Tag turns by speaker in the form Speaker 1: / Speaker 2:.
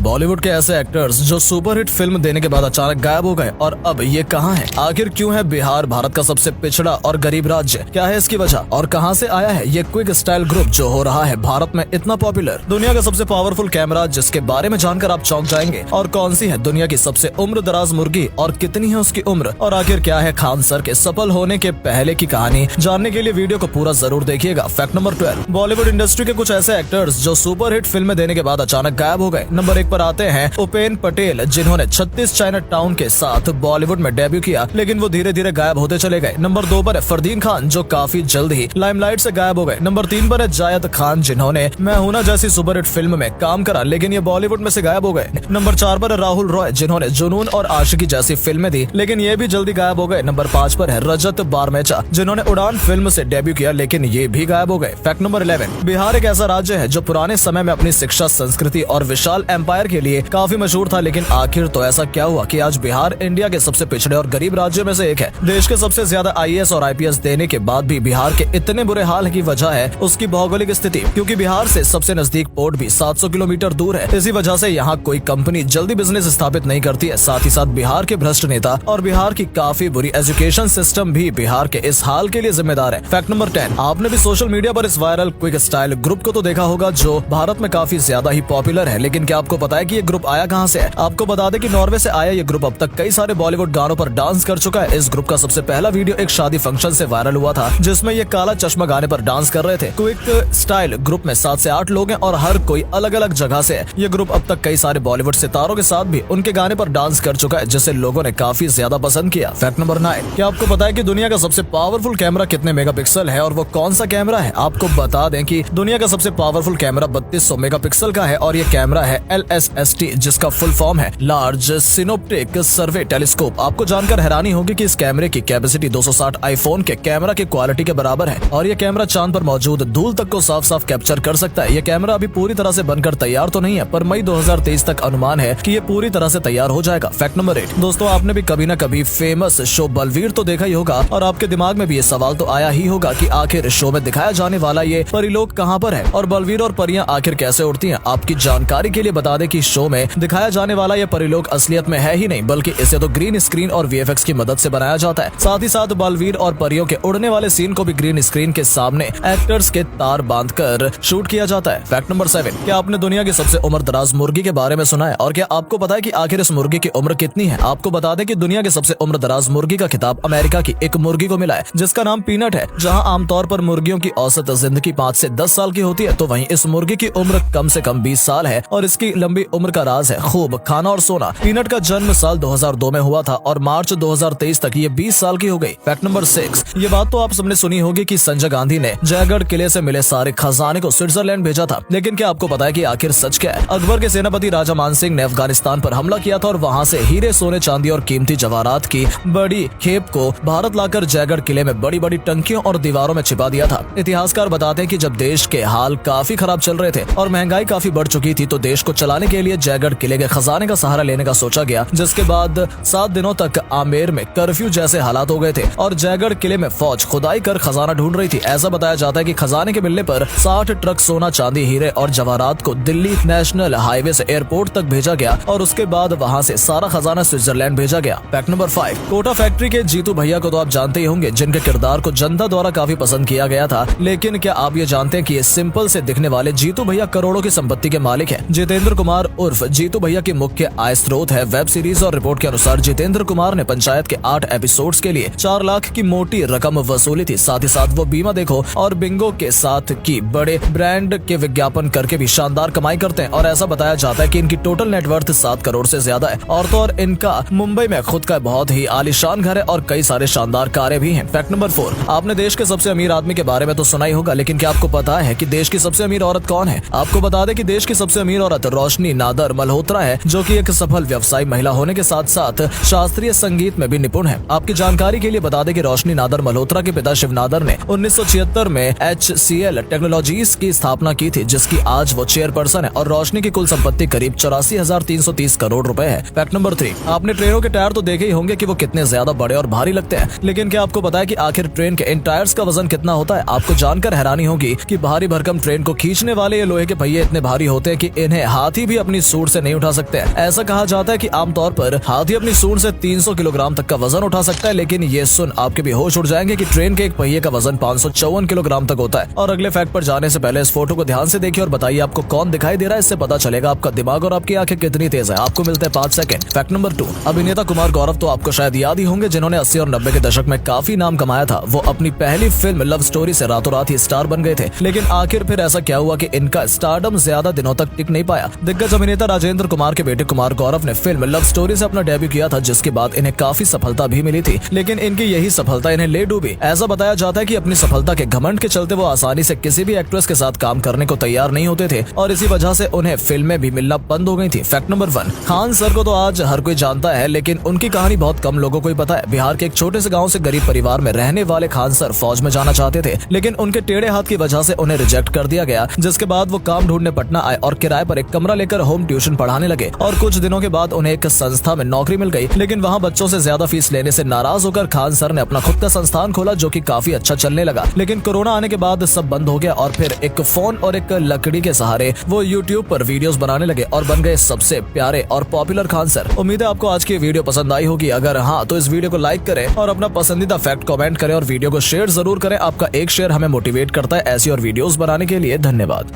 Speaker 1: बॉलीवुड के ऐसे एक्टर्स जो सुपरहिट फिल्म देने के बाद अचानक गायब हो गए और अब ये कहाँ हैं? आखिर क्यों है बिहार भारत का सबसे पिछड़ा और गरीब राज्य? क्या है इसकी वजह और कहां से आया है ये क्विक स्टाइल ग्रुप जो हो रहा है भारत में इतना पॉपुलर? दुनिया का सबसे पावरफुल कैमरा जिसके बारे में जानकर आप चौंक जाएंगे। और कौन सी है दुनिया की सबसे उम्र दराज मुर्गी और कितनी है उसकी उम्र? और आखिर क्या है खान सर के सफल होने के पहले की कहानी? जानने के लिए वीडियो को पूरा जरूर देखिएगा। फैक्ट नंबर 12, बॉलीवुड इंडस्ट्री के कुछ ऐसे एक्टर्स जो सुपरहिट फिल्में देने के बाद अचानक गायब हो गए। नंबर 1 पर आते हैं उपेन पटेल, जिन्होंने 36 चाइना टाउन के साथ बॉलीवुड में डेब्यू किया, लेकिन वो धीरे धीरे गायब होते चले गए। नंबर 2 पर है फरदीन खान, जो काफी जल्द ही लाइमलाइट से गायब हो गए। नंबर 3 पर है जायद खान, जिन्होंने मैं हूं ना जैसी सुपरहिट फिल्म में काम करा, लेकिन ये बॉलीवुड में से गायब हो गए। नंबर 4 पर है राहुल रॉय, जिन्होंने जुनून और आशिकी जैसी फिल्में दी, लेकिन ये भी जल्दी गायब हो गए। नंबर 5 पर है रजत बारमेचा, जिन्होंने उड़ान फिल्म से डेब्यू किया, लेकिन ये भी गायब हो गए। फैक्ट नंबर 11, बिहार एक ऐसा राज्य है जो पुराने समय में अपनी शिक्षा, संस्कृति और विशाल एम्पायर के लिए काफी मशहूर था, लेकिन आखिर तो ऐसा क्या हुआ कि आज बिहार इंडिया के सबसे पिछड़े और गरीब राज्यों में से एक है। देश के सबसे ज्यादा IAS और IPS देने के बाद भी बिहार के इतने बुरे हाल की वजह है उसकी भौगोलिक स्थिति, क्योंकि बिहार से सबसे नजदीक पोर्ट भी 700 किलोमीटर दूर है। इसी वजह से यहाँ कोई कंपनी जल्दी बिजनेस स्थापित नहीं करती है। साथ ही साथ बिहार के भ्रष्ट नेता और बिहार की काफी बुरी एजुकेशन सिस्टम भी बिहार के इस हाल के लिए जिम्मेदार है। फैक्ट नंबर 10, आपने भी सोशल मीडिया पर इस वायरल क्विक स्टाइल ग्रुप को तो देखा होगा जो भारत में काफी ज्यादा ही पॉपुलर है, लेकिन क्या आपको पता है कि ये ग्रुप आया कहां से है? आपको बता दें कि नॉर्वे से आया ये ग्रुप अब तक कई सारे बॉलीवुड गानों पर डांस कर चुका है। इस ग्रुप का सबसे पहला वीडियो एक शादी फंक्शन से वायरल हुआ था, जिसमें ये काला चश्मा गाने पर डांस कर रहे थे। क्विक स्टाइल ग्रुप में 7 से 8 लोग हैं और हर कोई अलग अलग जगह से है। ये ग्रुप अब तक कई सारे बॉलीवुड सितारों के साथ भी उनके गाने पर डांस कर चुका है, जिसे लोगों ने काफी ज्यादा पसंद किया। फैक्ट नंबर 9, क्या आपको पता है कि दुनिया का सबसे पावरफुल कैमरा कितने मेगापिक्सल है और वो कौन सा कैमरा है? आपको बता दें कि दुनिया का सबसे पावरफुल कैमरा 3200 मेगापिक्सल का है और ये कैमरा है LSST, जिसका फुल फॉर्म है लार्ज सिनोप्टिक सर्वे टेलीस्कोप। आपको जानकर हैरानी होगी कि इस कैमरे की कैपेसिटी 260 आईफोन के कैमरा की क्वालिटी के बराबर है और ये कैमरा चांद पर मौजूद धूल तक को साफ साफ कैप्चर कर सकता है। ये कैमरा अभी पूरी तरह से बनकर तैयार तो नहीं है, पर मई 2023 तक अनुमान है कि ये पूरी तरह से तैयार हो जाएगा। फैक्ट नंबर 8, दोस्तों आपने भी कभी न कभी फेमस शो बलवीर तो देखा ही होगा और आपके दिमाग में भी ये सवाल तो आया ही होगा कि आखिर शो में दिखाया जाने वाला ये परिलोक कहाँ पर है और बलवीर और परियां आखिर कैसे उड़ती हैं। आपकी जानकारी के लिए बता दें कि शो में दिखाया जाने वाला ये परिलोक असलियत में है ही नहीं, बल्कि इसे तो ग्रीन स्क्रीन और VFX की मदद से बनाया जाता है। साथ ही साथ बलवीर और परियों के उड़ने वाले सीन को भी ग्रीन स्क्रीन के सामने एक्टर्स के तार बांधकर शूट किया जाता है। फैक्ट नंबर 7, क्या आपने दुनिया की सबसे उम्र दराज मुर्गी के बारे में सुना है और क्या आपको पता है कि आखिर इस मुर्गी की उम्र कितनी है? आपको बता दें कि दुनिया की सबसे उम्र दराज मुर्गी का खिताब अमेरिका की एक मुर्गी को मिला है, जिसका नाम पीनट है। जहाँ आमतौर पर मुर्गियों की औसत जिंदगी 5 से 10 साल की होती है, तो वहीं इस मुर्गी की उम्र कम से कम 20 साल है और इसकी लंबी उम्र का राज है खूब खाना और सोना। पीनट का जन्म साल 2002 में हुआ था और मार्च 2023 तक ये 20 साल की हो गई। फैक्ट नंबर 6, ये बात तो आप सबने सुनी होगी कि संजय गांधी ने जयगढ़ किले से मिले सारे खजाने को स्विट्जरलैंड भेजा था, लेकिन क्या आपको पता है कि आखिर सच क्या है? अकबर के सेनापति राजा मान सिंह ने अफगानिस्तान पर हमला किया था और वहाँ से हीरे, सोने, चांदी और कीमती जवाहरात की बड़ी खेप को भारत लाकर जयगढ़ किले में बड़ी बड़ी टंकियों और दीवारों में छिपा दिया था। इतिहासकार बताते हैं कि जब देश के हाल काफी खराब चल रहे थे और महंगाई काफी बढ़ चुकी थी, तो देश को चलाने के लिए जयगढ़ किले के खजाने का सहारा लेने का सोचा गया, जिसके बाद 7 दिनों तक आमेर में कर्फ्यू जैसे हालात हो गए थे और जयगढ़ किले में फौज खुदाई कर खजाना ढूंढ रही थी। ऐसा बताया जाता है कि खजाने के मिलने पर 60 ट्रक सोना, चांदी, हीरे और जवाहरात को दिल्ली नेशनल हाईवे से एयरपोर्ट तक भेजा गया और उसके बाद वहां से सारा खजाना स्विट्जरलैंड भेजा गया। फैक्ट नंबर 5, कोटा फैक्ट्री के जीतू भैया को तो आप जानते ही होंगे, जिनके किरदार को जनता द्वारा काफी पसंद किया गया था, लेकिन क्या आप ये जानते हैं कि ये सिंपल से दिखने वाले जीतू भैया करोड़ों की संपत्ति के मालिक हैं? जितेंद्र कुमार उर्फ जीतू भैया की मुख्य आय स्रोत है वेब सीरीज और रिपोर्ट के अनुसार जितेंद्र कुमार ने पंचायत के 8 एपिसोड्स के लिए 4 लाख की मोटी रकम वसूली थी। साथ ही साथ वो बीमा देखो और बिंगो के साथ की बड़े ब्रांड के विज्ञापन करके भी शानदार कमाई करते हैं और ऐसा बताया जाता है कि इनकी टोटल नेटवर्थ 7 करोड़ से ज्यादा है और तो और इनका मुंबई में खुद का बहुत ही आलीशान घर है और कई सारे शानदार कारें भी हैं। फैक्ट नंबर 4, आपने देश के सबसे अमीर आदमी के बारे में तो सुना ही होगा, लेकिन क्या आपको पता है कि देश की सबसे अमीर औरत कौन है? आपको बता दें कि देश की सबसे अमीर औरत रोशनी नादर मल्होत्रा है, जो कि एक सफल व्यवसायी महिला होने के साथ साथ शास्त्रीय संगीत में भी निपुण है। आपकी जानकारी के लिए बता दें कि रोशनी नादर मल्होत्रा के पिता शिव नादर ने 1976 में HCL टेक्नोलॉजीज की स्थापना की थी, जिसकी आज वो चेयरपर्सन है और रोशनी की कुल संपत्ति करीब 84,330 करोड़ रुपए है। फैक्ट नंबर 3, आपने ट्रेनों के टायर तो देखे ही होंगे कि वो कितने ज्यादा बड़े और भारी लगते हैं, लेकिन क्या आपको पता है कि आखिर ट्रेन के इन टायर्स का वजन कितना होता है? आपको जानकर हैरानी होगी कि भारी भरकम ट्रेन को खींचने वाले ये लोहे के पहिए इतने भारी होते हैं कि इन्हें हाथी भी अपनी सूंड से नहीं उठा सकते हैं। ऐसा कहा जाता है कि आमतौर पर हाथी अपनी सूंड से 300 किलोग्राम तक का वजन उठा सकता है, लेकिन ये सुन आपके भी होश उड़ जाएंगे कि ट्रेन के एक पहिए का वजन 554 किलोग्राम तक होता है। और अगले फैक्ट पर जाने से पहले इस फोटो को ध्यान से देखिए और बताइए आपको कौन दिखाई दे रहा है। इससे पता चलेगा आपका दिमाग और आपकी आंखें कितनी तेज है। आपको मिलते हैं 5 सेकंड। फैक्ट नंबर 2, अभिनेता कुमार गौरव तो आपको शायद याद ही होंगे, जिन्होंने 80 और 90 के दशक में काफी नाम कमाया था। वो अपनी पहली फिल्म लव स्टोरी से रातों रात ही स्टार बन गए थे, लेकिन आखिर फिर ऐसा क्या हुआ कि इनका स्टारडम ज्यादा दिनों तक टिक नहीं पाया। दिग्गज अभिनेता राजेंद्र कुमार के बेटे कुमार गौरव ने फिल्म लव स्टोरी से अपना डेब्यू किया था, जिसके बाद इन्हें काफी सफलता भी मिली थी, लेकिन इनकी यही सफलता इन्हें ले डूबी। ऐसा बताया जाता है कि अपनी सफलता के घमंड के चलते वो आसानी से किसी भी एक्ट्रेस के साथ काम करने को तैयार नहीं होते थे और इसी वजह से उन्हें फिल्में भी मिलना बंद हो गई थी। फैक्ट नंबर 1, खान सर को तो आज हर कोई जानता है, लेकिन उनकी कहानी बहुत कम लोगों को ही पता है। बिहार के एक छोटे से गांव से गरीब परिवार में रहने वाले खान सर फौज में जाना चाहते थे, लेकिन उनके टेढ़े हाथ की वजह से उन्हें रिजेक्ट कर दिया गया, जिसके बाद वो काम ढूंढने पटना आए और किराए पर एक कमरा लेकर होम ट्यूशन पढ़ाने लगे। और कुछ दिनों के बाद उन्हें एक संस्था में नौकरी मिल गई, लेकिन वहाँ बच्चों से ज्यादा फीस लेने से नाराज होकर खान सर ने अपना खुद का संस्थान खोला, जो कि काफी अच्छा चलने लगा। लेकिन कोरोना आने के बाद सब बंद हो गया और फिर एक फोन और एक लकड़ी के सहारे वो यूट्यूब पर वीडियोस बनाने लगे और बन गए सबसे प्यारे और पॉपुलर खान सर। उम्मीद है आपको आज की वीडियो पसंद आई होगी। अगर हाँ तो इस वीडियो को लाइक करें और अपना पसंदीदा फैक्ट कमेंट करें और वीडियो को शेयर जरूर करें। आपका एक शेयर हमें मोटिवेट करता है ऐसी और वीडियोस बनाने के लिए। धन्यवाद।